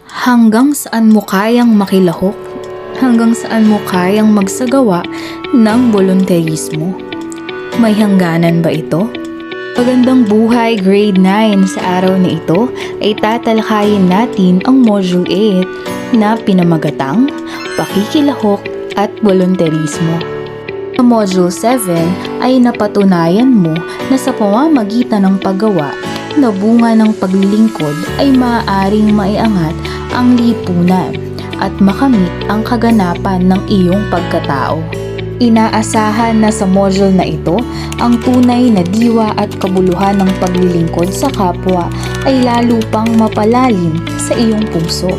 Hanggang saan mo kayang makilahok? Hanggang saan mo kayang magsagawa ng volunteerismo? May hangganan ba ito? Magandang buhay grade 9, sa araw na ito ay tatalakayin natin ang Module 8 na pinamagatang Pakikilahok at Volunteerismo. Sa Module 7 ay napatunayan mo na sa pamamagitan ng paggawa na bunga ng paglilingkod ay maaaring maiangat ang lipunan at makamit ang kaganapan ng iyong pagkatao. Inaasahan na sa module na ito, ang tunay na diwa at kabuluhan ng paglilingkod sa kapwa ay lalo pang mapalalim sa iyong puso.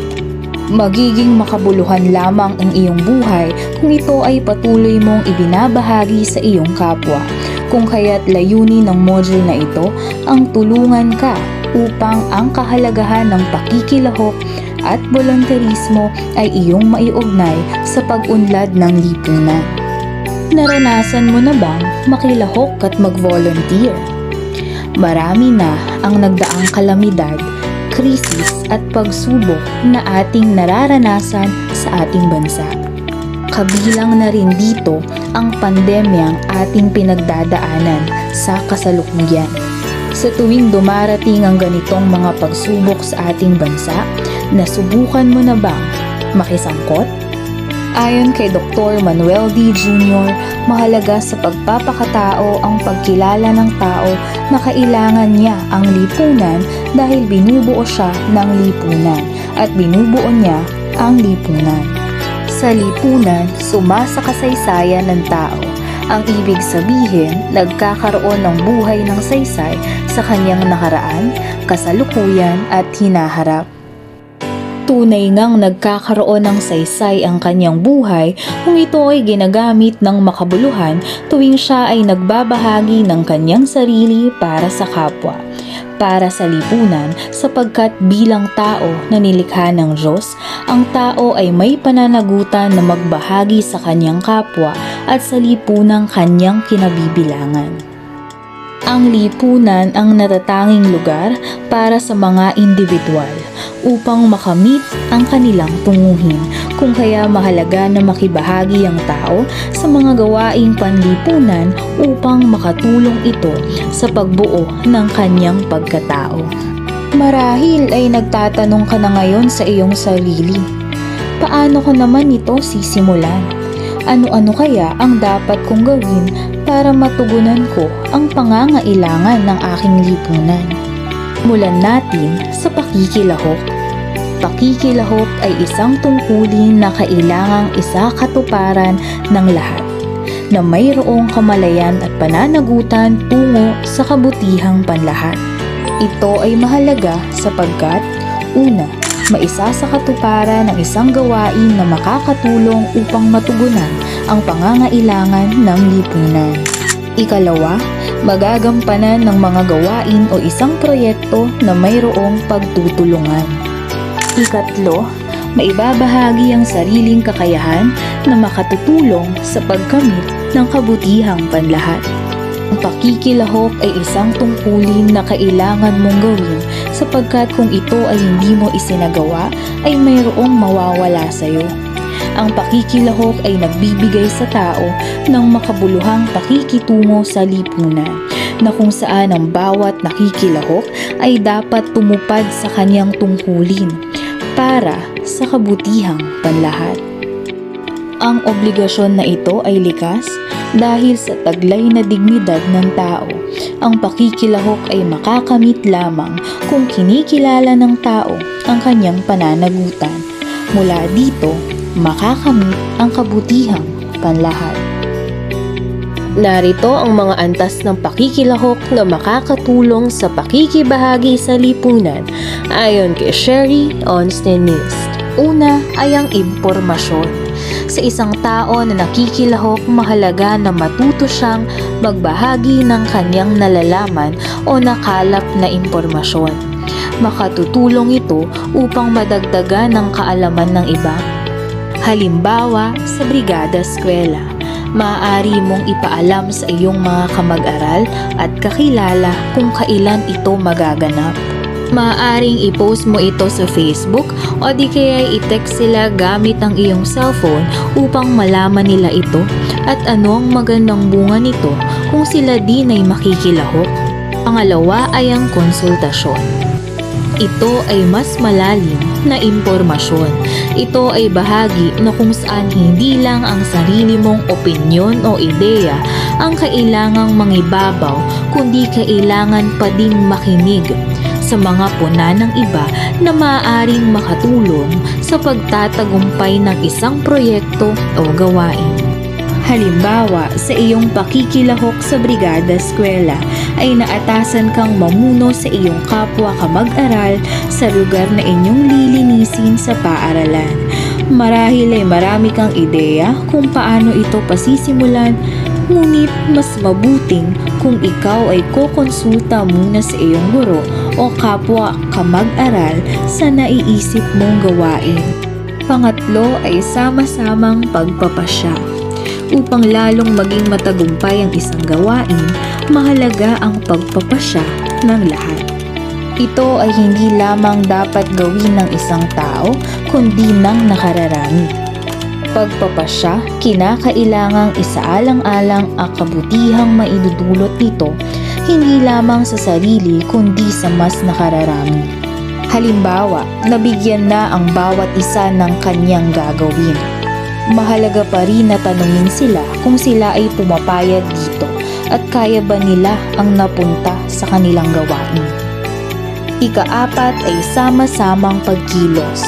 Magiging makabuluhan lamang ang iyong buhay kung ito ay patuloy mong ibinabahagi sa iyong kapwa. Kung kaya't layunin ng module na ito ang tulungan ka upang ang kahalagahan ng pakikilahok at volunteerismo ay iyong maiugnay sa pag-unlad ng lipunan. Naranasan mo na bang makilahok at mag-volunteer? Marami na ang nagdaang kalamidad, krisis at pagsubok na ating nararanasan sa ating bansa. Kabilang na rin dito ang pandemyang ating pinagdadaanan sa kasalukuyan. Sa tuwing dumarating ang ganitong mga pagsubok sa ating bansa, nasubukan mo na bang makisangkot? Ayon kay Dr. Manuel D. Jr., mahalaga sa pagpapakatao ang pagkilala ng tao na kailangan niya ang lipunan dahil binubuo siya ng lipunan at binubuo niya ang lipunan. Sa lipunan, sumasakasaysayan ng tao. Ang ibig sabihin, nagkakaroon ng buhay ng saysay sa kanyang nakaraan, kasalukuyan at hinaharap. Tunay ngang nagkakaroon ng saysay ang kanyang buhay kung ito ay ginagamit ng makabuluhan tuwing siya ay nagbabahagi ng kanyang sarili para sa kapwa, para sa lipunan, sapagkat bilang tao na nilikha ng Diyos, ang tao ay may pananagutan na magbahagi sa kanyang kapwa at sa lipunang kanyang kinabibilangan. Ang lipunan ang natatanging lugar para sa mga individual upang makamit ang kanilang tunguhin, kung kaya mahalaga na makibahagi ang tao sa mga gawaing panlipunan upang makatulong ito sa pagbuo ng kanyang pagkatao. Marahil ay nagtatanong ka na ngayon sa iyong sarili, paano ko naman ito sisimulan? Ano-ano kaya ang dapat kong gawin para matugunan ko ang pangangailangan ng aking lipunan? Mulan natin sa pakikilahok. Pakikilahok ay isang tungkulin na kailangang isakatuparan ng lahat, na mayroong kamalayan at pananagutan tungo sa kabutihang panlahat. Ito ay mahalaga sapagkat, una, maisasakatuparan ng isang gawain na makakatulong upang matugunan ang pangangailangan ng lipunan. Ikalawa, magagampanan ng mga gawain o isang proyekto na mayroong pagtutulungan. Ikatlo, maibabahagi ang sariling kakayahan na makatutulong sa pagkamit ng kabutihang panlahat. Ang pakikilahok ay isang tungkulin na kailangan mong gawin sapagkat kung ito ay hindi mo isinagawa ay mayroong mawawala sa iyo. Ang pakikilahok ay nagbibigay sa tao ng makabuluhang pakikitungo sa lipunan, na kung saan ang bawat nakikilahok ay dapat tumupad sa kanyang tungkulin para sa kabutihang panlahat. Ang obligasyon na ito ay likas dahil sa taglay na dignidad ng tao. Ang pakikilahok ay makakamit lamang kung kinikilala ng tao ang kanyang pananagutan. Mula dito, makakamit ang kabutihang panlahat. Narito ang mga antas ng pakikilahok na makakatulong sa pakikibahagi sa lipunan ayon kay Sherry Onstenist. Una ay ang impormasyon. Sa isang tao na nakikilahok, mahalaga na matuto siyang magbahagi ng kanyang nalalaman o nakalap na impormasyon. Makatutulong ito upang madagdagan ng kaalaman ng iba. Halimbawa, sa brigada eskwela, maaari mong ipaalam sa iyong mga kamag-aral at kakilala kung kailan ito magaganap. Maaaring i-post mo ito sa Facebook o di kaya i-text sila gamit ang iyong cellphone upang malaman nila ito at ano ang magandang bunga nito kung sila din ay makikilahok. Pangalawa ay ang konsultasyon. Ito ay mas malalim na impormasyon. Ito ay bahagi na kung saan hindi lang ang sarili mong opinyon o ideya ang kailangang mangibabaw, kundi kailangan pa ding makinig sa mga puna ng iba na maaaring makatulong sa pagtatagumpay ng isang proyekto o gawain. Halimbawa, sa iyong pakikilahok sa brigada eskwela ay naatasan kang mamuno sa iyong kapwa kamag-aral sa lugar na inyong lilinisin sa paaralan. Marahil ay marami kang ideya kung paano ito pasisimulan, ngunit mas mabuting kung ikaw ay kokonsulta muna sa iyong guro o kapwa kamag-aral sa naiisip mong gawain. Pangatlo ay sama-samang pagpapasya. Upang lalong maging matagumpay ang isang gawain, mahalaga ang pagpapasya ng lahat. Ito ay hindi lamang dapat gawin ng isang tao, kundi ng nakararami. Pagpapasya, kinakailangang isaalang-alang ang kabutihang maidudulot nito, hindi lamang sa sarili kundi sa mas nakararami. Halimbawa, nabigyan na ang bawat isa ng kanyang gagawin. Mahalaga pa rin na tanungin sila kung sila ay pumapayag dito at kaya ba nila ang napunta sa kanilang gawain. Ika-apat ay sama-samang pagkilos.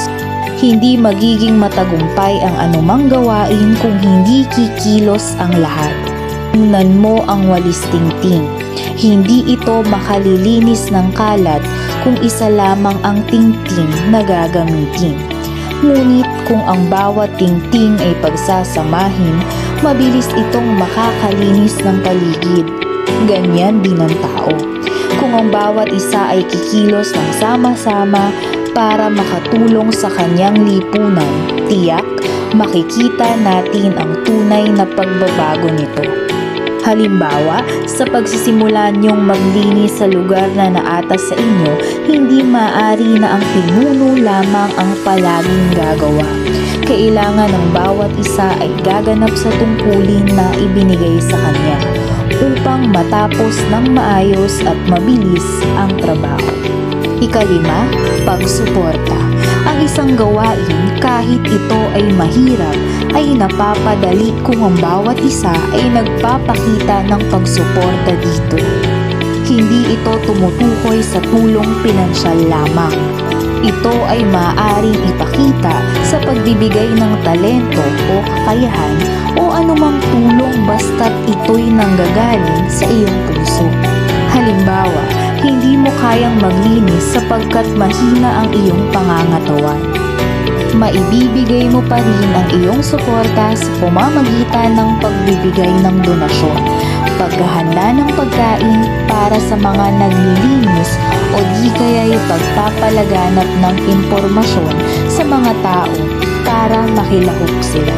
Hindi magiging matagumpay ang anumang gawain kung hindi kikilos ang lahat. Tingnan mo ang walis tingting. Hindi ito makalilinis ng kalat kung isa lamang ang tingting na gagamitin. Ngunit kung ang bawat tingting ay pagsasamahin, mabilis itong makakalinis ng paligid. Ganyan din ang tao. Kung ang bawat isa ay kikilos ng sama-sama para makatulong sa kanyang lipunan, tiyak makikita natin ang tunay na pagbabago nito. Halimbawa, sa pagsisimula niyong maglinis sa lugar na naatas sa inyo, hindi maaari na ang pinuno lamang ang palaging gagawa. Kailangan ng bawat isa ay gaganap sa tungkulin na ibinigay sa kanya upang matapos ng maayos at mabilis ang trabaho. Ikalima, pagsuporta. Ang isang gawain, kahit ito ay mahirap, ay napapadali kung ang bawat isa ay nagpapakita ng pagsuporta dito. Hindi ito tumutukoy sa tulong pinansyal lamang. Ito ay maaaring ipakita sa pagbibigay ng talento o kakayahan o anumang tulong basta't ito'y nanggagaling sa iyong puso. Halimbawa, hindi mo kayang maglinis sapagkat mahina ang iyong pangangatawan. Maibibigay mo pa rin ang iyong suporta sa pamamagitan ng pagbibigay ng donasyon, paghahanda ng pagkain para sa mga naglilinis o di kaya'y pagpapalaganap ng impormasyon sa mga tao para makilahok sila.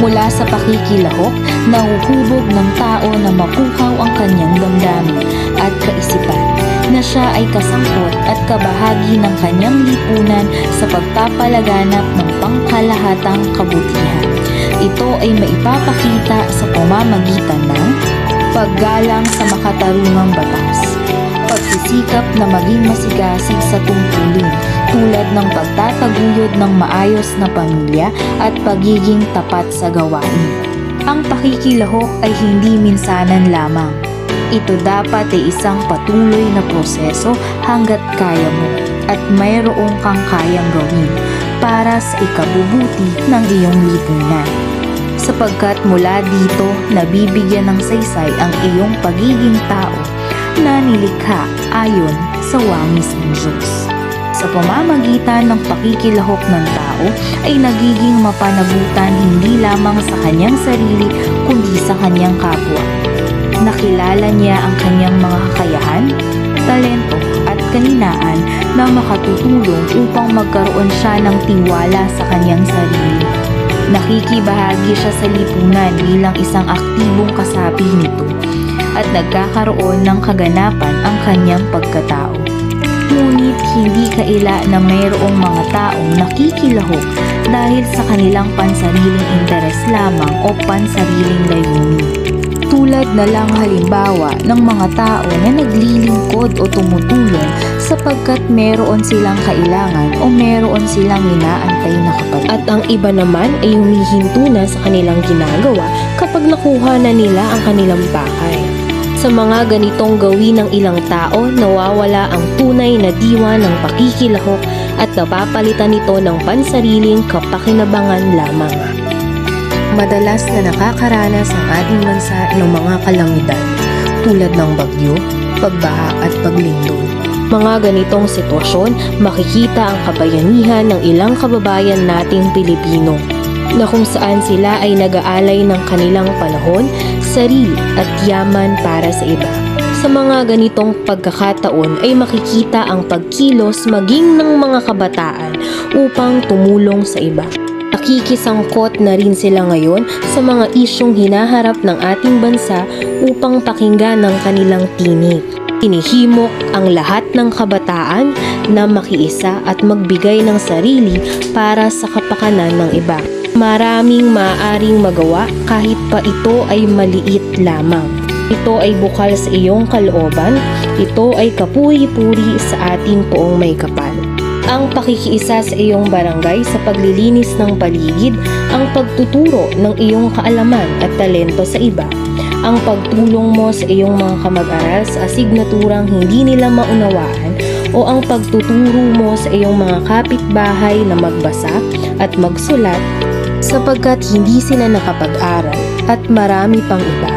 Mula sa pakikilahok, nahuhubog ng tao na mapukaw ang kanyang damdamin at kaisipan na siya ay kasangkot at kabahagi ng kanyang lipunan sa pagpapalaganap ng pangkalahatang kabutihan. Ito ay maipapakita sa pamamagitan ng paggalang sa makatarungang batas, pagsisikap na maging masigasig sa tungkulin tulad ng pagtataguyod ng maayos na pamilya at pagiging tapat sa gawain. Ang pakikilahok ay hindi minsanan lamang. Ito dapat ay isang patuloy na proseso hanggat kaya mo at mayroong kang kayang gawin para sa ikabubuti ng iyong lipunan. Sapagkat mula dito, nabibigyan ng saysay ang iyong pagiging tao na nilikha ayon sa wangis ng Diyos. Sa pamamagitan ng pakikilahok ng tao ay nagiging mapanagutan hindi lamang sa kanyang sarili kundi sa kanyang kapwa. Nakilala niya ang kanyang mga kakayahan, talento at kahinaan na makatutulong upang magkaroon siya ng tiwala sa kanyang sarili. Nakikibahagi siya sa lipunan bilang isang aktibong kasapi nito at nagkakaroon ng kaganapan ang kanyang pagkatao. Ngunit Ngunit hindi kaila na mayroong mga taong nakikilahok dahil sa kanilang pansariling interes lamang o pansariling layunin. Tulad na lang halimbawa ng mga tao na naglilingkod o tumutulong sapagkat meron silang kailangan o meron silang inaantay na kapalit. At ang iba naman ay humihinto na sa kanilang ginagawa kapag nakuha na nila ang kanilang pakay. Sa mga ganitong gawin ng ilang tao, nawawala ang tunay na diwa ng pakikilahok at napapalitan nito ng pansariling kapakinabangan lamang. Madalas na nakakaranas ang ating bansa ng mga kalamidad tulad ng bagyo, pagbaha at paglindol. Mga ganitong sitwasyon, makikita ang kabayanihan ng ilang kababayan nating Pilipino na kung saan sila ay nag-aalay ng kanilang panahon, sarili at yaman para sa iba. Sa mga ganitong pagkakataon ay makikita ang pagkilos maging ng mga kabataan upang tumulong sa iba. Nakikisangkot na rin sila ngayon sa mga isyong hinaharap ng ating bansa upang pakinggan ng kanilang tinig. Inihimok ang lahat ng kabataan na makiisa at magbigay ng sarili para sa kapakanan ng iba. Maraming maaaring magawa kahit pa ito ay maliit lamang. Ito ay bukal sa iyong kalooban, ito ay kapuri-puri sa ating poong may kapal. Ang pakikiisa sa iyong barangay sa paglilinis ng paligid, ang pagtuturo ng iyong kaalaman at talento sa iba, ang pagtulong mo sa iyong mga kamag-aral sa asignaturang hindi nila maunawaan o ang pagtuturo mo sa iyong mga kapitbahay na magbasa at magsulat sapagkat hindi sila nakapag-aral at marami pang iba,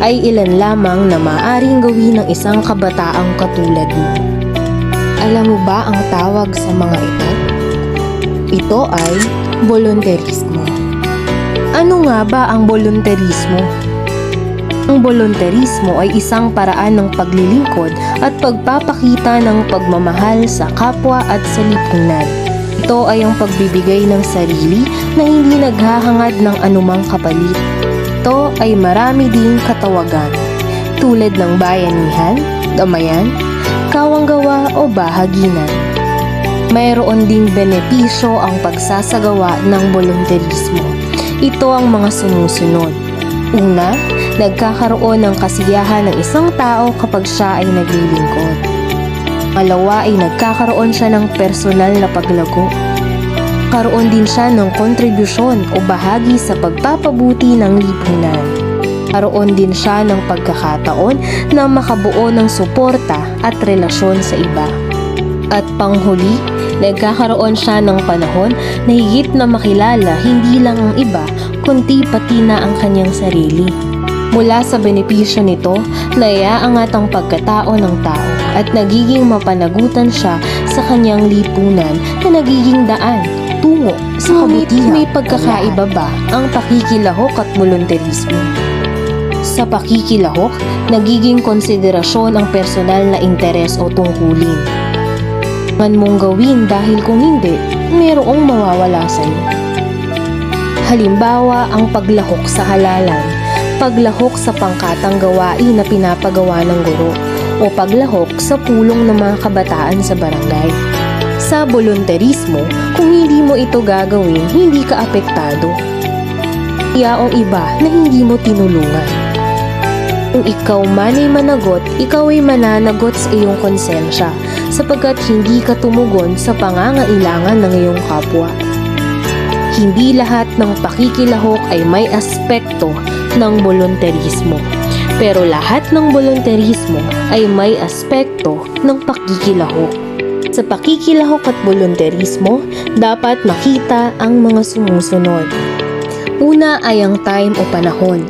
ay ilan lamang na maaaring gawin ng isang kabataang katulad mo. Alam mo ba ang tawag sa mga ito? Ito ay volunteerismo. Ano nga ba ang volunteerismo? Ang volunteerismo ay isang paraan ng paglilingkod at pagpapakita ng pagmamahal sa kapwa at sa lipunan. Ito ay ang pagbibigay ng sarili na hindi naghahangad ng anumang kapalit. Ito ay marami ding katawagan, tulad ng bayanihan, gamayan, kawanggawa o bahaginan. Mayroon ding benepisyo ang pagsasagawa ng volunteerismo. Ito ang mga sumusunod. Una, nagkakaroon ng kasiyahan ng isang tao kapag siya ay naglilingkod. Pangalawa ay nagkakaroon siya ng personal na paglago. Karoon din siya ng kontribusyon o bahagi sa pagpapabuti ng lipunan. Karoon din siya ng pagkakataon na makabuo ng suporta at relasyon sa iba. At panghuli, nagkakaroon siya ng panahon na higit na makilala hindi lang ang iba, kundi pati na ang kanyang sarili. Mula sa benepisyo nito, naiaangat ang pagkatao ng tao at nagiging mapanagutan siya sa kanyang lipunan na nagiging daan tungo sa kabutihan. May pagkakaiba ba ang pakikilahok at volunteerismo? Sa pakikilahok, nagiging konsiderasyon ang personal na interes o tungkulin. Man mong gawin dahil kung hindi, mayroong mawawala sa iyo. Halimbawa, ang paglahok sa halalan, paglahok sa pangkatang gawain na pinapagawa ng guro, o paglahok sa pulong ng mga kabataan sa barangay. Sa volunteerismo, kung hindi mo ito gagawin, hindi ka apektado. Yaong iba na hindi mo tinulungan. Kung ikaw man ay managot, ikaw ay mananagot sa iyong konsensya sapagkat hindi ka tumugon sa pangangailangan ng iyong kapwa. Hindi lahat ng pakikilahok ay may aspekto ng volunteerismo, pero lahat ng volunteerismo ay may aspekto ng pakikilahok. Sa pakikilahok at volunteerismo, dapat makita ang mga sumusunod. Una ay ang time o panahon.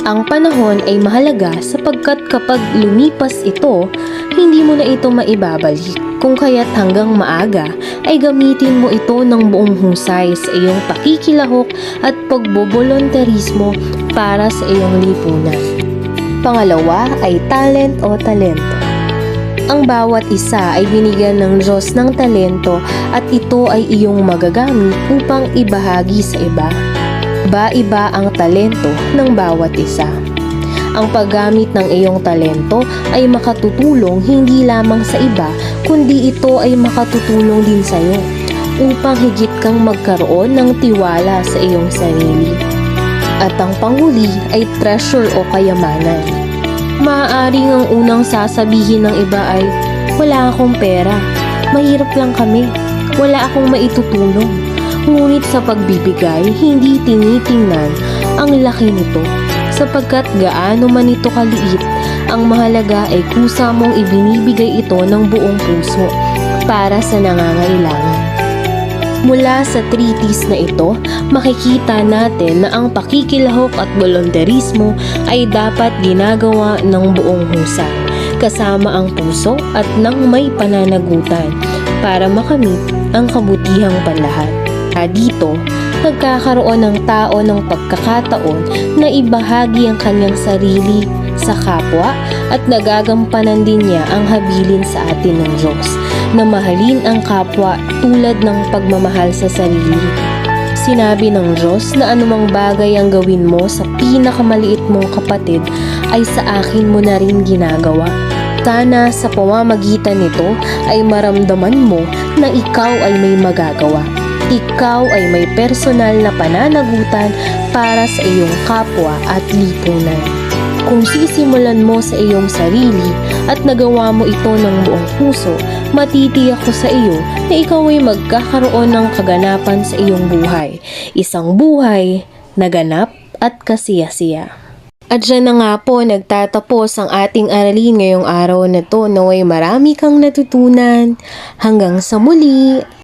Ang panahon ay mahalaga sapagkat kapag lumipas ito, hindi mo na ito maibabalik. Kung kaya't hanggang maaga ay gamitin mo ito ng buong husay sa iyong pakikilahok at pagbobolonterismo para sa iyong lipunan. Pangalawa ay talent o talento. Ang bawat isa ay binigyan ng Diyos ng talento at ito ay iyong magagamit upang ibahagi sa iba. Iba-iba ang talento ng bawat isa. Ang paggamit ng iyong talento ay makatutulong hindi lamang sa iba, kundi ito ay makatutulong din sa iyo upang higit kang magkaroon ng tiwala sa iyong sarili. At ang panghuli ay treasure o kayamanan. Maaaring ang unang sasabihin ng iba ay, wala akong pera, mahirap lang kami, wala akong maitutulong. Ngunit sa pagbibigay, hindi tinitingnan ang laki nito, sapagkat gaano man ito kaliit, ang mahalaga ay kusa mong ibinibigay ito ng buong puso para sa nangangailangan. Mula sa treatise na ito, makikita natin na ang pakikilahok at volunteerismo ay dapat ginagawa ng buong husay, kasama ang puso at ng may pananagutan para makamit ang kabutihang panlahat. Dito, nagkakaroon ng tao ng pagkakataon na ibahagi ang kanyang sarili sa kapwa at nagagampanan din niya ang habilin sa atin ng Diyos na mahalin ang kapwa tulad ng pagmamahal sa sarili. Sinabi ng Diyos na anumang bagay ang gawin mo sa pinakamaliit mong kapatid ay sa akin mo na rin ginagawa. Sana sa pamamagitan nito ay maramdaman mo na ikaw ay may magagawa. Ikaw ay may personal na pananagutan para sa iyong kapwa at lipunan. Kung sisimulan mo sa iyong sarili at nagawa mo ito ng buong puso, matitiyak ko sa iyo na ikaw ay magkakaroon ng kaganapan sa iyong buhay. Isang buhay na ganap at kasiyasiya. At dyan na nga po nagtatapos ang ating aralin ngayong araw na to. Naway marami kang natutunan. Hanggang sa muli!